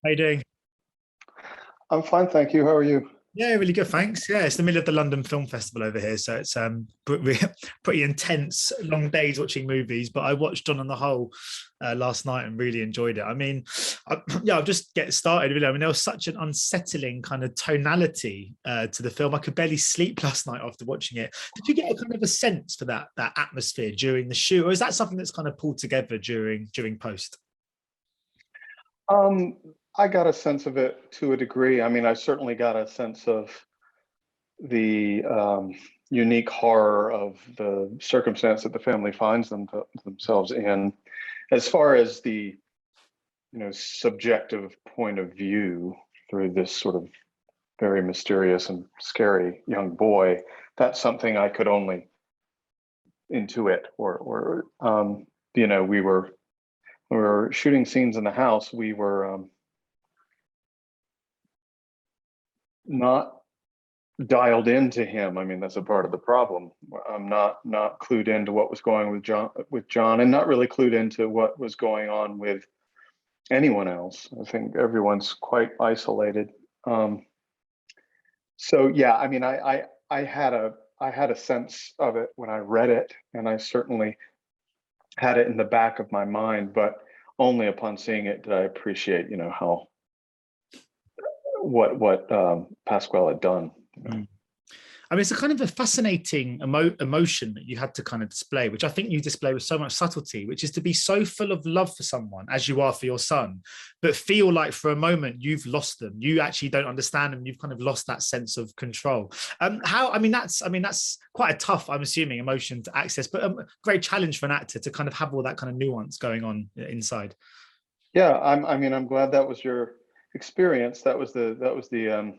How you doing? I'm fine, thank you. How are you? Yeah, really good, thanks. Yeah, it's the middle of the London Film Festival over here, so it's pretty intense, long days watching movies. But I watched On the Whole last night and really enjoyed it. I mean, yeah, I'll just get started. Really, I mean, there was such an unsettling kind of tonality to the film. I could barely sleep last night after watching it. Did you get a kind of a sense for that atmosphere during the shoot, or is that something that's kind of pulled together during post? Um, I got a sense of it to a degree. I mean, I certainly got a sense of the unique horror of the circumstance that the family finds themselves in. As far as the, subjective point of view through this sort of very mysterious and scary young boy, that's something I could only intuit we were shooting scenes in the house. We were not dialed into him. I mean, that's a part of the problem. I'm not clued into what was going with John, and not really clued into what was going on with anyone else. I think everyone's quite isolated. So yeah, I mean, I had a sense of it when I read it, and I certainly had it in the back of my mind, but only upon seeing it did I appreciate, how what Pascual had done. Mm. I mean, it's a kind of a fascinating emotion that you had to kind of display, which I think you display with so much subtlety, which is to be so full of love for someone as you are for your son, but feel like for a moment you've lost them. You actually don't understand them. You've kind of lost that sense of control. That's quite a tough, I'm assuming, emotion to access, but a great challenge for an actor to kind of have all that kind of nuance going on inside. Yeah, I'm glad that was your experience. That was the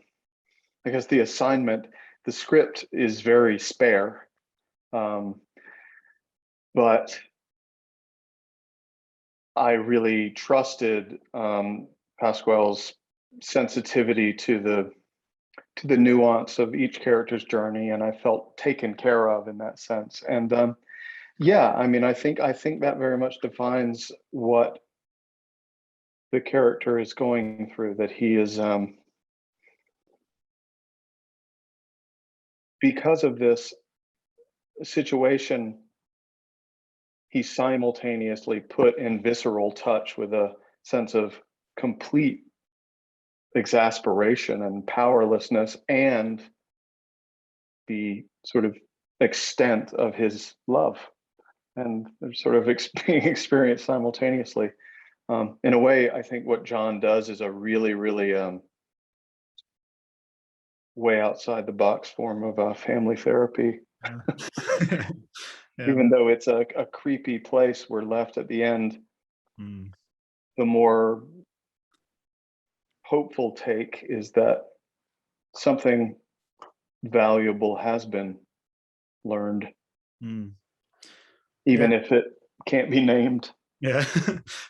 I guess the assignment. The script is very spare, but I really trusted Pascual's sensitivity to the nuance of each character's journey, and I felt taken care of in that sense. And yeah, I mean, I think that very much defines what the character is going through. That he is because of this situation, he's simultaneously put in visceral touch with a sense of complete exasperation and powerlessness, and the sort of extent of his love, and they're sort of being experienced simultaneously. In a way, I think what John does is a really, really way outside the box form of family therapy. Yeah. Even though it's a creepy place we're left at the end, the more hopeful take is that something valuable has been learned, even if it can't be named. Yeah,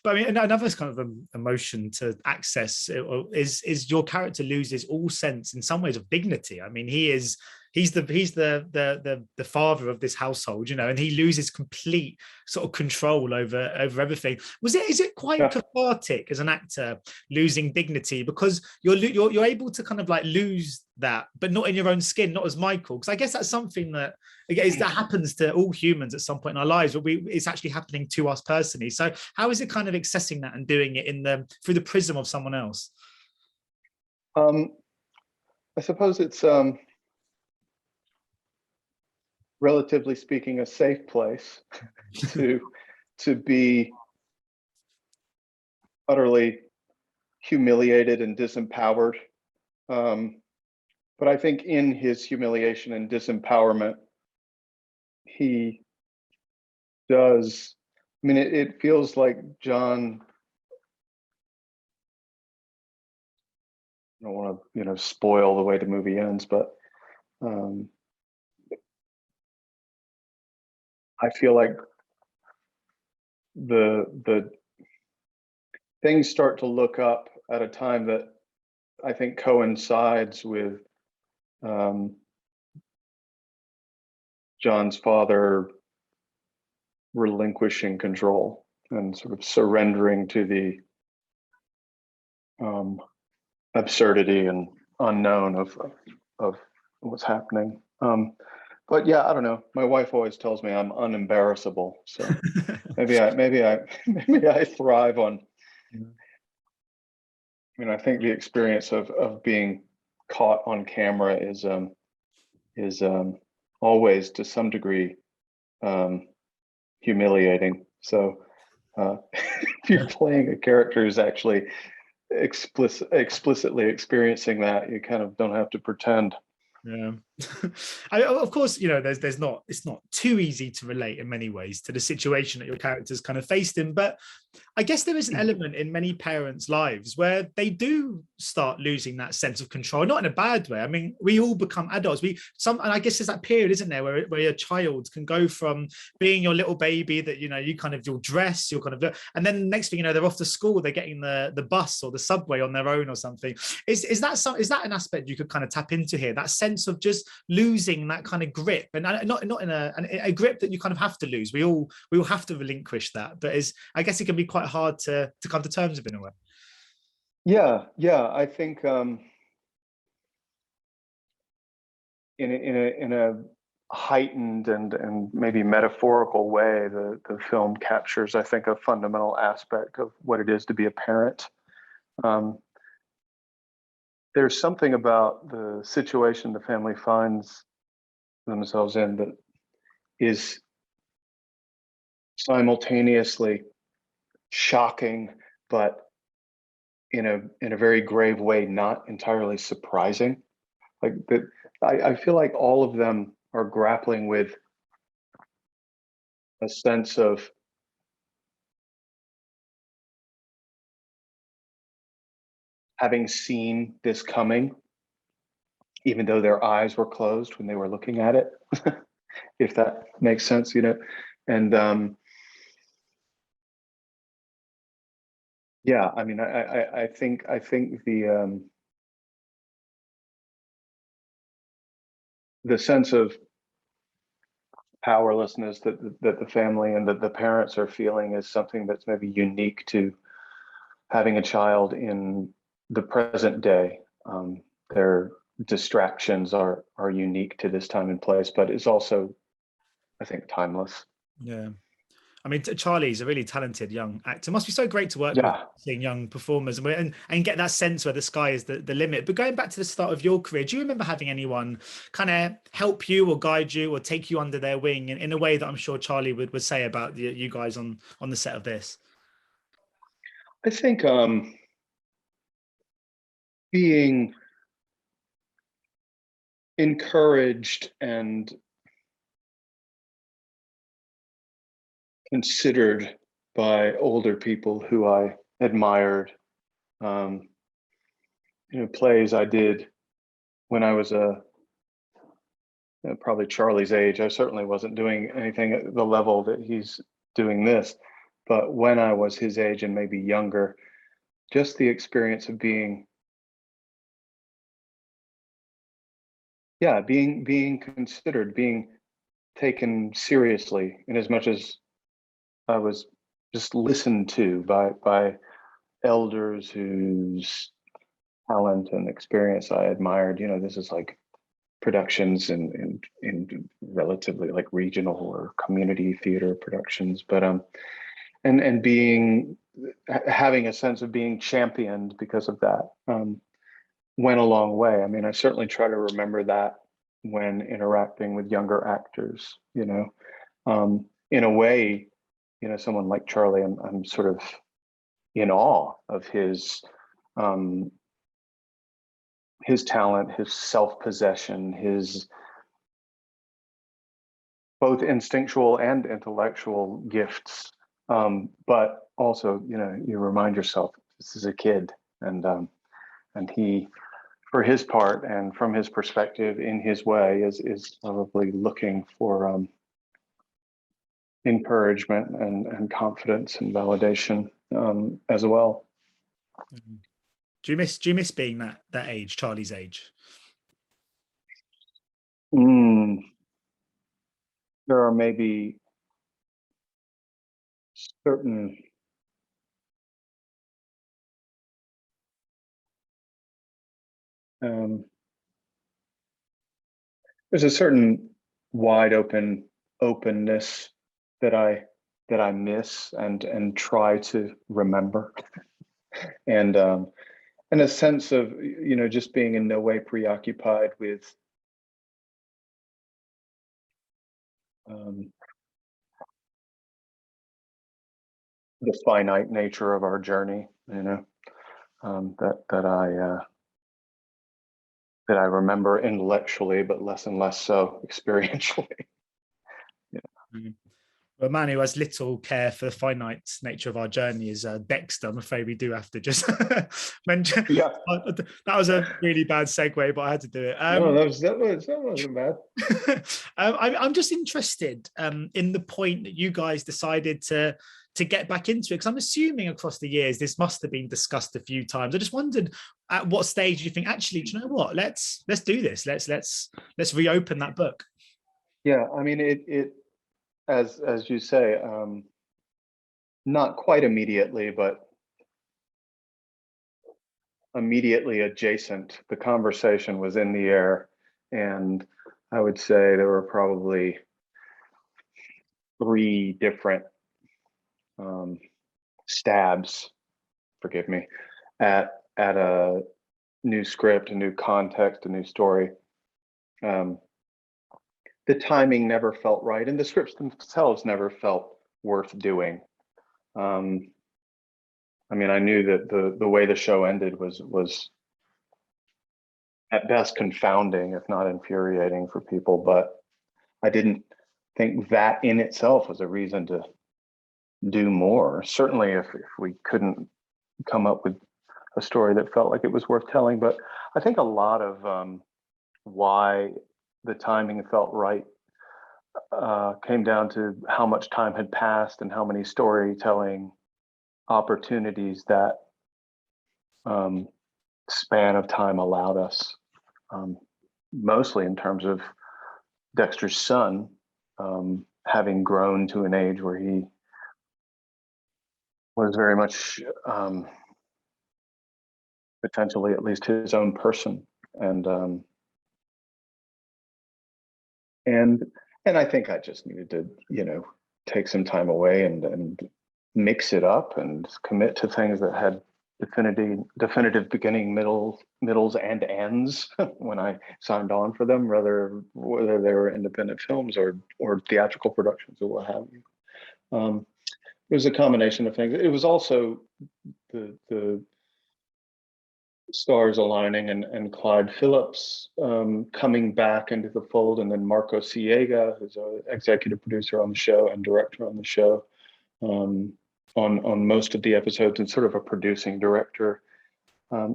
but I mean, another kind of emotion to access is your character loses all sense, in some ways, of dignity. I mean, he's the father of this household, and he loses complete sort of control over everything. Is it quite cathartic as an actor losing dignity, because you're able to kind of like lose that, but not in your own skin, not as Michael? Because I guess that's something that happens to all humans at some point in our lives, but it's actually happening to us personally. So how is it kind of accessing that and doing it through the prism of someone else? I suppose it's relatively speaking a safe place to be utterly humiliated and disempowered. But I think in his humiliation and disempowerment, he does. I mean, it feels like John. I don't want to, spoil the way the movie ends, but I feel like the things start to look up at a time that I think coincides with John's father relinquishing control and sort of surrendering to the absurdity and unknown of what's happening. But yeah, I don't know. My wife always tells me I'm unembarrassable, so maybe I thrive on. I mean, I think the experience of being caught on camera is always to some degree humiliating. So if you're playing a character who's actually explicitly experiencing that, you kind of don't have to pretend. Yeah. Of course, you know, there's not, it's not too easy to relate in many ways to the situation that your characters kind of faced in, but I guess there is an element in many parents' lives where they do start losing that sense of control, not in a bad way. I mean, we all become adults. And I guess there's that period, isn't there, where your child can go from being your little baby that, you know, you'll dress, you'll kind of, and then next thing you know, they're off to school, they're getting the bus or the subway on their own or something. Is that an aspect you could kind of tap into here? That sense of just losing that kind of grip, and not in a grip that you kind of have to lose. We all have to relinquish that, but I guess it can be quite hard to come to terms with in a way. Yeah, I think in a heightened and maybe metaphorical way, the film captures, I think, a fundamental aspect of what it is to be a parent. There's something about the situation the family finds themselves in that is simultaneously shocking, but in a very grave way, not entirely surprising. Like that, I feel like all of them are grappling with a sense of having seen this coming, even though their eyes were closed when they were looking at it, if that makes sense, you know. And yeah, I mean, I think the sense of powerlessness that the family and that the parents are feeling is something that's maybe unique to having a child in the present day. Their distractions are unique to this time and place, but it's also, I think, timeless. Yeah. I mean, Charlie's a really talented young actor. It must be so great to work with, Yeah. seeing young performers and get that sense where the sky is the limit. But going back to the start of your career, do you remember having anyone kind of help you or guide you or take you under their wing in a way that I'm sure Charlie would say about you guys on the set of this? I think being encouraged and considered by older people who I admired. Plays I did when I was probably Charlie's age. I certainly wasn't doing anything at the level that he's doing this, but when I was his age and maybe younger, just the experience of being considered, being taken seriously, in as much as I was just listened to by elders whose talent and experience I admired. This is like productions in relatively like regional or community theater productions, but and having a sense of being championed because of that went a long way. I mean, I certainly try to remember that when interacting with younger actors. In a way, someone like Charlie, I'm sort of in awe of his talent, his self-possession, his both instinctual and intellectual gifts. But also, you remind yourself this is a kid, and he, for his part and from his perspective, in his way, is probably looking for encouragement and confidence and validation as well. Do you miss being that age, Charlie's age? There are maybe certain there's a certain wide openness that I miss and try to remember, and a sense of, just being in no way preoccupied with the finite nature of our journey, that I remember intellectually, but less and less so experientially. Mm. A man who has little care for the finite nature of our journey is Dexter. I'm afraid we do have to just mention. Yeah. That was a really bad segue, but I had to do it. No, that wasn't bad. I'm just interested in the point that you guys decided to get back into it, because I'm assuming across the years this must have been discussed a few times. I just wondered at what stage you think, actually, do you know what? Let's do this. Let's reopen that book. Yeah, I mean, it as you say, not quite immediately, but immediately adjacent. The conversation was in the air, and I would say there were probably 3 different stabs, forgive me, at a new script, a new context, a new story. The timing never felt right, and the scripts themselves never felt worth doing. I mean, I knew that the way the show ended was at best confounding, if not infuriating for people, but I didn't think that in itself was a reason to do more. Certainly if we couldn't come up with a story that felt like it was worth telling. But I think a lot of why the timing felt right came down to how much time had passed and how many storytelling opportunities that span of time allowed us, mostly in terms of Dexter's son having grown to an age where he was very much potentially at least his own person, and I think I just needed to take some time away and mix it up and commit to things that had definitive beginning, middles and ends when I signed on for them, whether they were independent films or theatrical productions or what have you. It was a combination of things. It was also the stars aligning and Clyde Phillips coming back into the fold, and then Marco Siega, who's an executive producer on the show and director on the show, on most of the episodes, and sort of a producing director.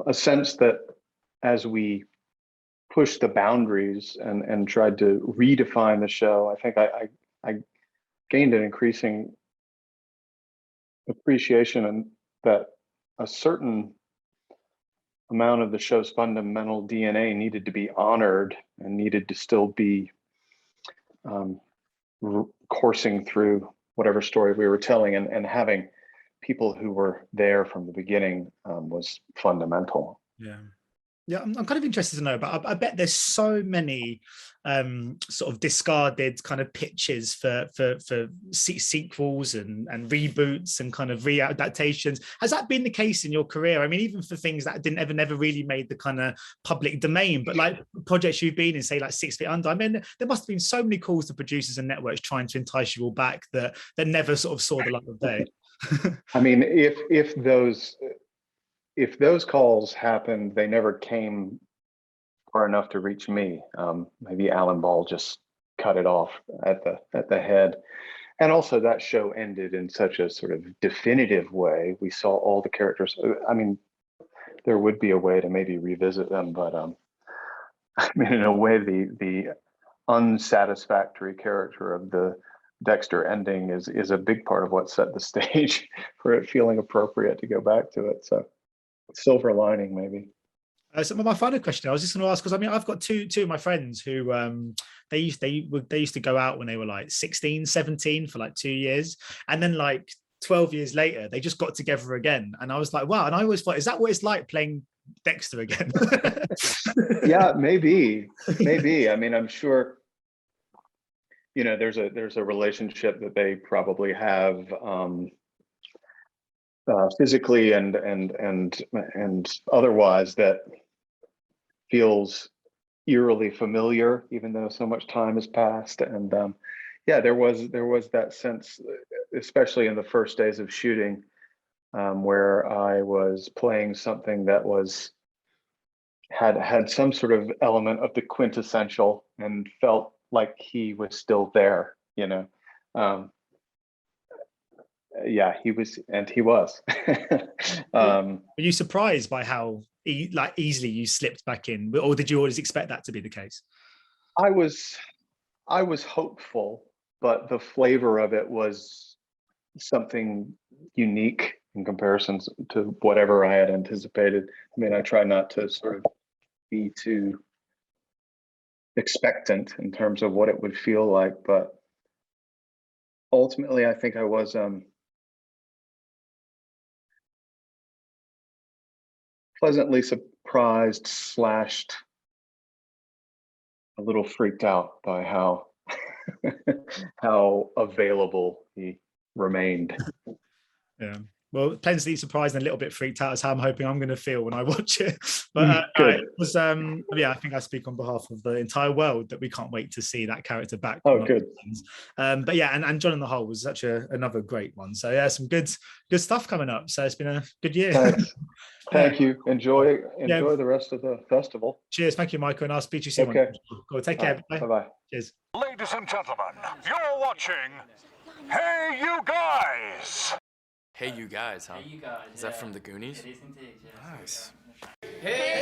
A sense that as we pushed the boundaries and tried to redefine the show, I think I gained an increasing appreciation, and that a certain amount of the show's fundamental DNA needed to be honored and needed to still be coursing through whatever story we were telling, and having people who were there from the beginning was fundamental. Yeah, I'm kind of interested to know, but I bet there's so many sort of discarded kind of pitches for sequels and reboots and kind of readaptations. Has that been the case in your career? I mean, even for things that never really made the kind of public domain, but like projects you've been in, say like 6 Feet Under. I mean, there must have been so many calls to producers and networks trying to entice you all back that never sort of saw the light of day. I mean, if those calls happened, they never came far enough to reach me. Maybe Alan Ball just cut it off at the head. And also that show ended in such a sort of definitive way. We saw all the characters. I mean, there would be a way to maybe revisit them, but I mean, in a way, the unsatisfactory character of the Dexter ending is a big part of what set the stage for it feeling appropriate to go back to it. So silver lining, maybe. So my final question, I was just going to ask, because I mean, I've got two of my friends who they used to go out when they were like 16, 17 for like 2 years, and then like 12 years later they just got together again. And I was like, wow. And I always thought, is that what it's like playing Dexter again. Yeah, maybe. I mean, I'm sure, you know, there's a relationship that they probably have physically and otherwise that feels eerily familiar, even though so much time has passed. And yeah, there was that sense, especially in the first days of shooting, where I was playing something that had some sort of element of the quintessential and felt like he was still there, you know. Yeah, he was. Were you surprised by how easily you slipped back in, or did you always expect that to be the case? I was hopeful, but the flavor of it was something unique in comparison to whatever I had anticipated. I mean, I try not to sort of be too expectant in terms of what it would feel like, but ultimately I think I was pleasantly surprised / a little freaked out by how how available he remained. Yeah. Well, pleasantly surprised and a little bit freaked out is how I'm hoping I'm going to feel when I watch it. But Good. it was, yeah, I think I speak on behalf of the entire world that we can't wait to see that character back. Oh, good. But yeah, and John in the Hole was such another great one. So yeah, some good stuff coming up. So it's been a good year. Thanks. Thank Yeah. you. Enjoy the rest of the festival. Cheers. Thank you, Michael. And I'll speak to you soon. Okay. Cool. Take care. Right. Bye-bye. Cheers. Ladies and gentlemen, you're watching Hey You Guys. Hey You Guys, huh? Hey, you guys. Is that from the Goonies? It is indeed, yes. Nice. Hey,